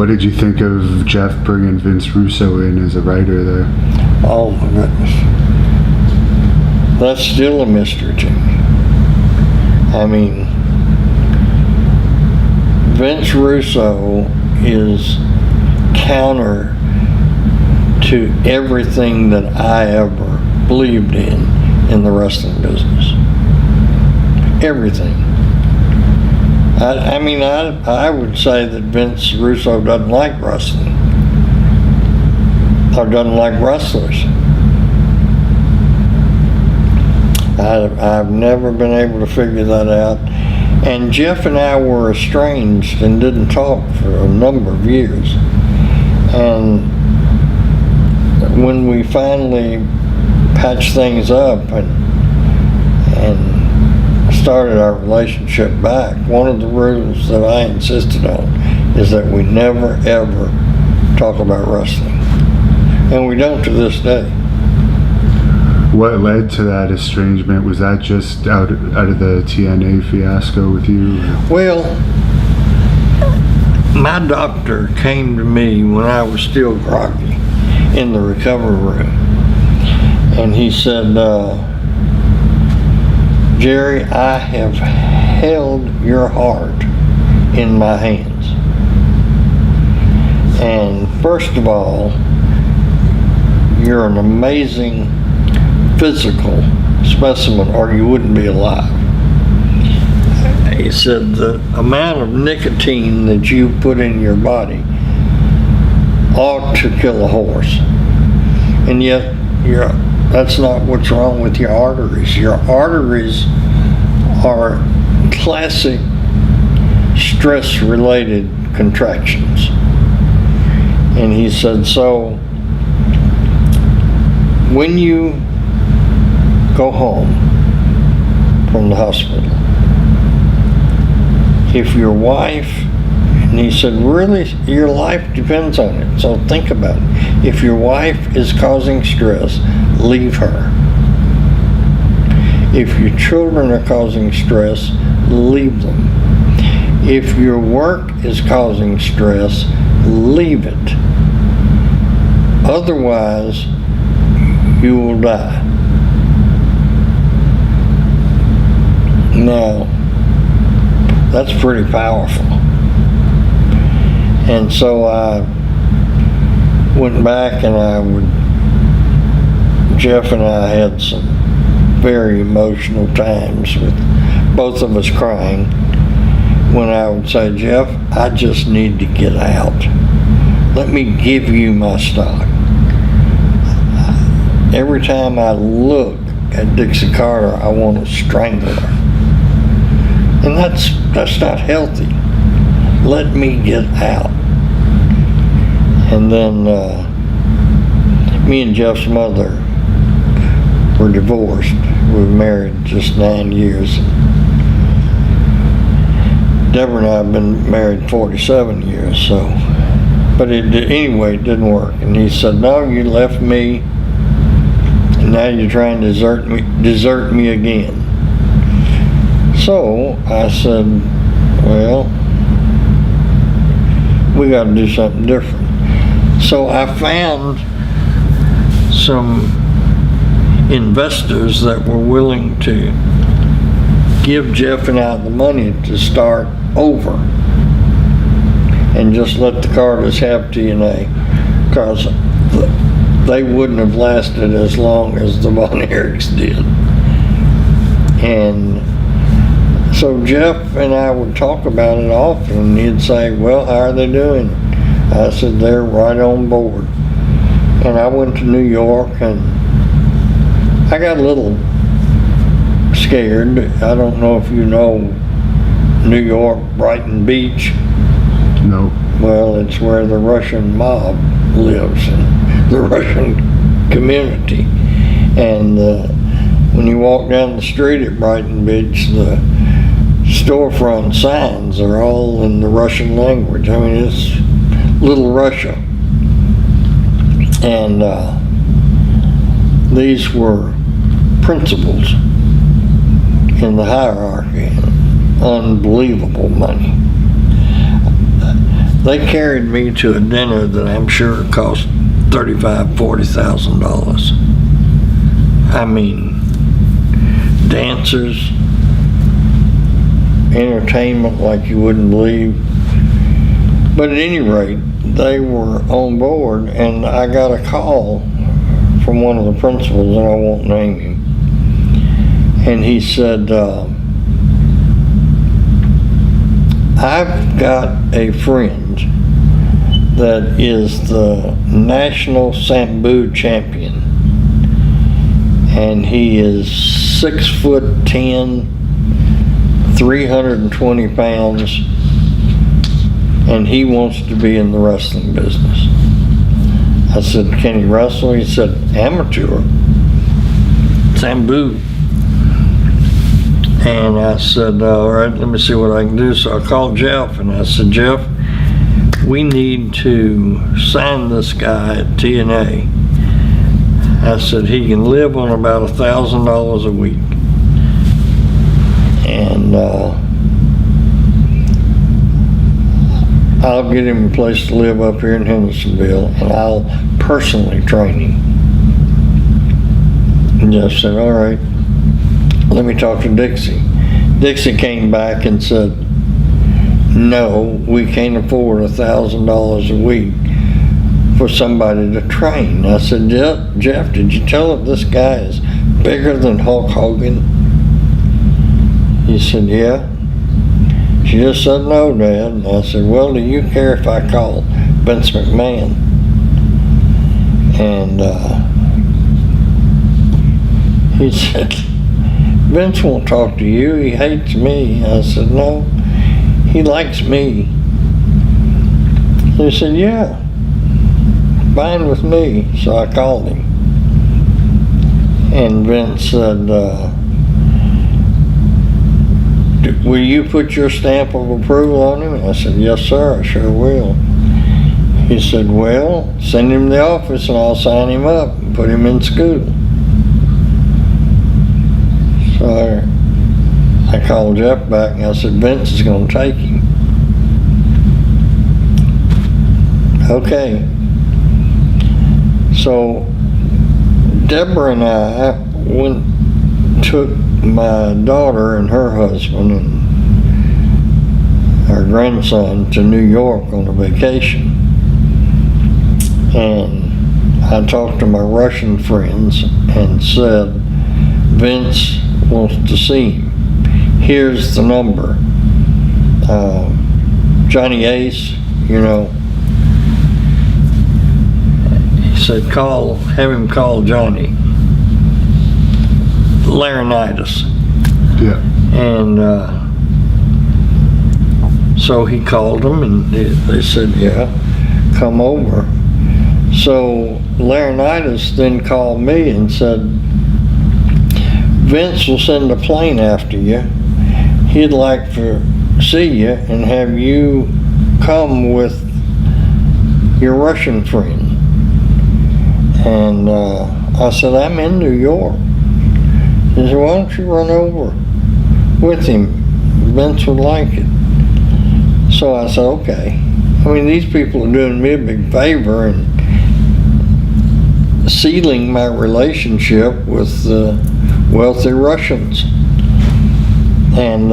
What did you think of Jeff bringing Vince Russo in as a writer there? Oh my goodness. That's still a mystery to me. I mean, Vince Russo is counter to everything that I ever believed in the wrestling business. Everything. I would say that Vince Russo doesn't like wrestling, or doesn't like wrestlers. I've never been able to figure that out. And Jeff and I were estranged and didn't talk for a number of years. And when we finally patched things up and started our relationship back, one of the rules that I insisted on is that we never ever talk about wrestling. And we don't to this day. What led to that estrangement? Was that just out of the TNA fiasco with you? Well, my doctor came to me when I was still groggy in the recovery room, and he said, Jerry, I have held your heart in my hands. And first of all, you're an amazing physical specimen, or you wouldn't be alive. He said the amount of nicotine that you put in your body ought to kill a horse, and yet that's not what's wrong with your arteries. Your arteries are classic stress-related contractions. And he said, so when you go home from the hospital, if your wife, and he said, really, your life depends on it, so think about it. If your wife is causing stress, leave her. If your children are causing stress, leave them. If your work is causing stress, leave it. Otherwise, you will die. Now, that's pretty powerful. And so I went back and Jeff and I had some very emotional times with both of us crying, when I would say, Jeff, I just need to get out. Let me give you my stock. Every time I look at Dixie Carter, I want to strangle her. And that's not healthy. Let me get out. And then me and Jeff's mother were divorced. We were married just 9 years. Deborah and I have been married 47 years, so. But anyway, it didn't work. And he said, no, you left me, and now you're trying to desert me again. So I said, well, we got to do something different. So I found some investors that were willing to give Jeff and I the money to start over and just let the Carters have TNA, because they wouldn't have lasted as long as the Von Erichs did. And so Jeff and I would talk about it often, and he'd say, well, how are they doing? I said, they're right on board. And I went to New York, and I got a little scared. I don't know if you know New York, Brighton Beach. No. Well, it's where the Russian mob lives, and the Russian community. And when you walk down the street at Brighton Beach, the storefront signs are all in the Russian language. I mean, it's Little Russia. And these were principals in the hierarchy. Unbelievable money. They carried me to a dinner that I'm sure cost $35,000-$40,000. I mean, dancers, entertainment like you wouldn't believe. But at any rate, they were on board, and I got a call from one of the principals, and I won't name him. And he said, I've got a friend that is the national Sambo champion, and he is 6'10", 320 pounds, and he wants to be in the wrestling business. I said, can he wrestle? He said, amateur, Sambo. And I said, all right, let me see what I can do. So I called Jeff, and I said, Jeff, we need to sign this guy at TNA. I said, he can live on about $1,000 a week. And I'll get him a place to live up here in Hendersonville, and I'll personally train him. And Jeff said, all right, let me talk to Dixie. Dixie came back and said, no, we can't afford $1,000 a week for somebody to train. I said, Jeff, did you tell her this guy is bigger than Hulk Hogan? He said, yeah. She just said, no, Dad. And I said, well, do you care if I call Vince McMahon? And he said, Vince won't talk to you. He hates me. I said, no, he likes me. He said, yeah, fine with me. So I called him. And Vince said, will you put your stamp of approval on him? I said, yes, sir, I sure will. He said, well, send him to the office and I'll sign him up and put him in school. So I called Jeff back and I said, Vince is going to take him. Okay. So Deborah and I took my daughter and her husband and our grandson to New York on a vacation. And I talked to my Russian friends and said, Vince wants to see him. Here's the number. Johnny Ace, you know. He said, have him call Johnny. Laryngitis. Yeah. And so he called them, and they said, yeah, come over. So Laryngitis then called me and said, Vince will send a plane after you. He'd like to see you and have you come with your Russian friend. And I said, I'm in New York. He said, why don't you run over with him? Vince would like it. So I said, okay. I mean, these people are doing me a big favor and sealing my relationship with wealthy Russians. And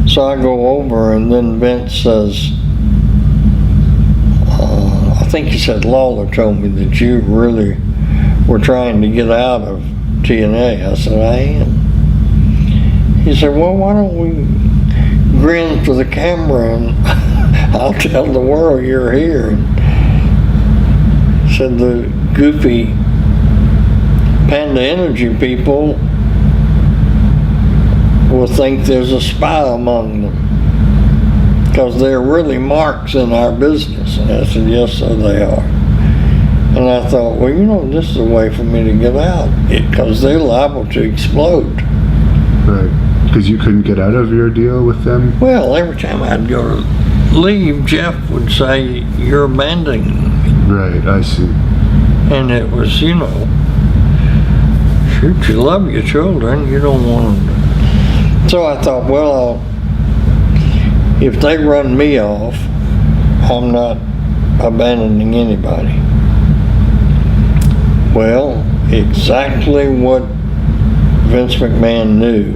so I go over, and then Vince says, I think he said, Lawler told me that you really were trying to get out of TNA. I said, I am. He said, well, why don't we grin for the camera and I'll tell the world you're here. And said the goofy Panda Energy people will think there's a spy among them because they're really marks in our business. And I said, yes, so they are. And I thought, well, you know, this is a way for me to get out because they're liable to explode. Right. Because you couldn't get out of your deal with them? Well, every time I'd go to leave, Jeff would say, you're abandoning me. Right, I see. And it was, you know, shoot, you love your children, you don't want them to. So I thought, well, if they run me off, I'm not abandoning anybody. Well, exactly what Vince McMahon knew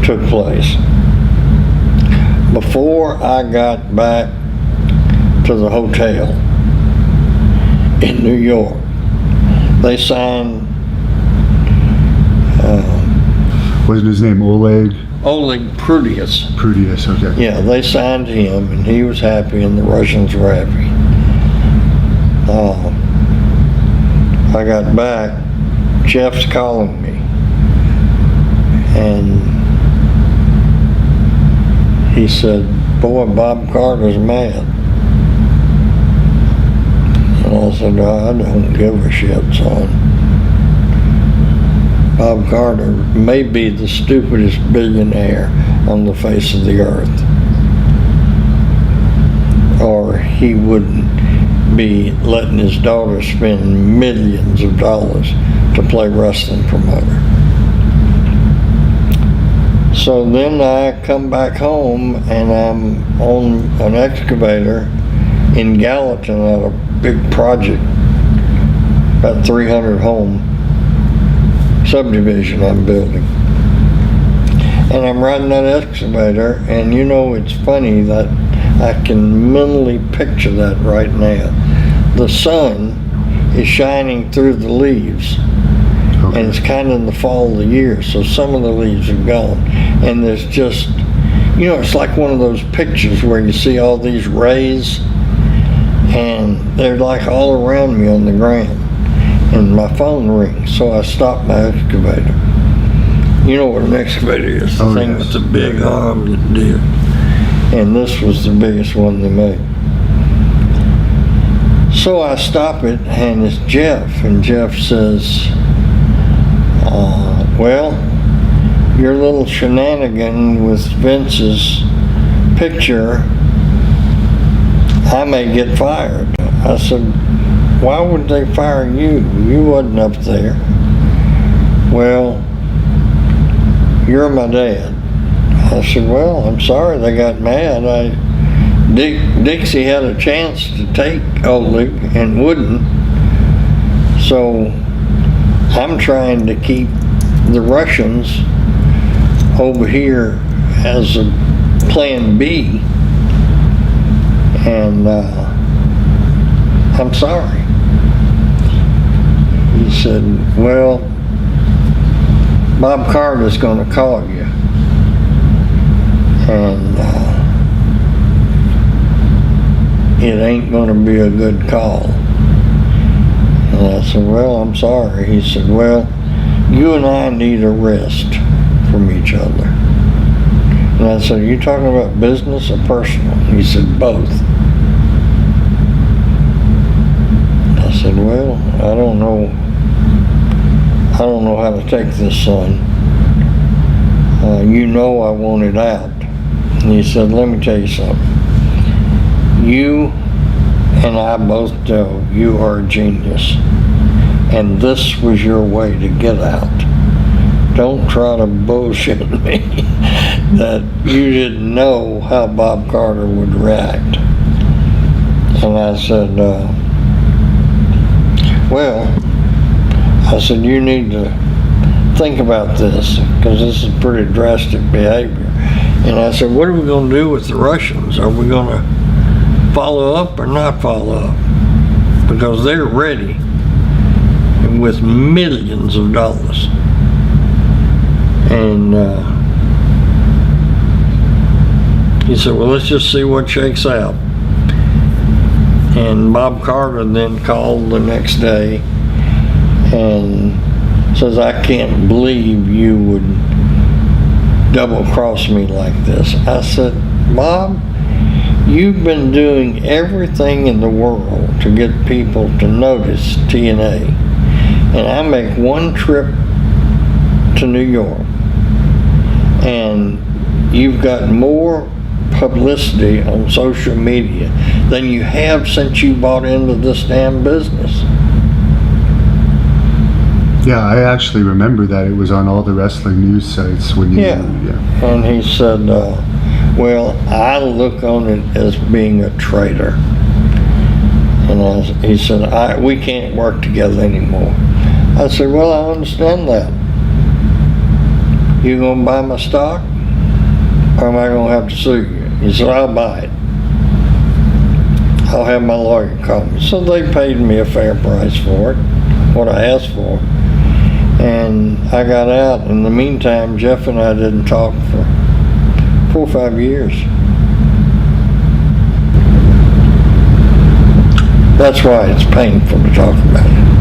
took place. Before I got back to the hotel in New York, they signed Wasn't his name Oleg? Oleg Prudius. Prudius, okay. Yeah, they signed him, and he was happy, and the Russians were happy. I got back, Jeff's calling me, and he said, "Boy, Bob Carter's mad." And I said, "I don't give a shit, son. Bob Carter may be the stupidest billionaire on the face of the earth, or he wouldn't be letting his daughter spend millions of dollars to play wrestling promoter." So then I come back home, and I'm on an excavator in Gallatin at a big project, about 300 home subdivision I'm building. And I'm riding that excavator, and you know, it's funny that I can mentally picture that right now. The sun is shining through the leaves, Okay. and it's kind of in the fall of the year, so some of the leaves are gone. And there's just, you know, it's like one of those pictures where you see all these rays, and they're like all around me on the ground. And my phone rings, so I stop my excavator. You know what an excavator is, the thing with the big arm that did. And this was the biggest one they made. So I stop it, and it's Jeff, and Jeff says, "Well, your little shenanigan with Vince's picture, I may get fired." I said, "Why would they fire you? You wasn't up there." "Well, you're my dad." I said, "Well, I'm sorry they got mad. Dixie had a chance to take Oleg and wouldn't. So I'm trying to keep the Russians over here as a plan B. And I'm sorry." He said, "Well, Bob Carter's going to call you, and it ain't going to be a good call." And I said, "Well, I'm sorry." He said, "Well, you and I need a rest from each other." And I said, "Are you talking about business or personal?" He said, "Both." I said, "Well, I don't know how to take this, son. You know I want it out." And he said, "Let me tell you something. You and I both know you are a genius, and this was your way to get out. Don't try to bullshit me that you didn't know how Bob Carter would react." And I said, "Well," I said, "you need to think about this, because this is pretty drastic behavior." And I said, "What are we going to do with the Russians? Are we going to follow up or not follow up? Because they're ready with millions of dollars." And he said, "Well, let's just see what shakes out." And Bob Carter then called the next day and says, "I can't believe you would double cross me like this." I said, "Bob, you've been doing everything in the world to get people to notice TNA. And I make one trip to New York, and you've got more publicity on social media than you have since you bought into this damn business." Yeah, I actually remember that. It was on all the wrestling news sites when you... Yeah. And he said, Well, I look on it as being a traitor. And he said, we can't work together anymore. I said, well, I understand that. You gonna buy my stock? Or am I gonna have to sue you? He said, I'll buy it. I'll have my lawyer call me. So they paid me a fair price for it, what I asked for. And I got out. In the meantime, Jeff and I didn't talk for 4 or 5 years. That's why it's painful to talk about it.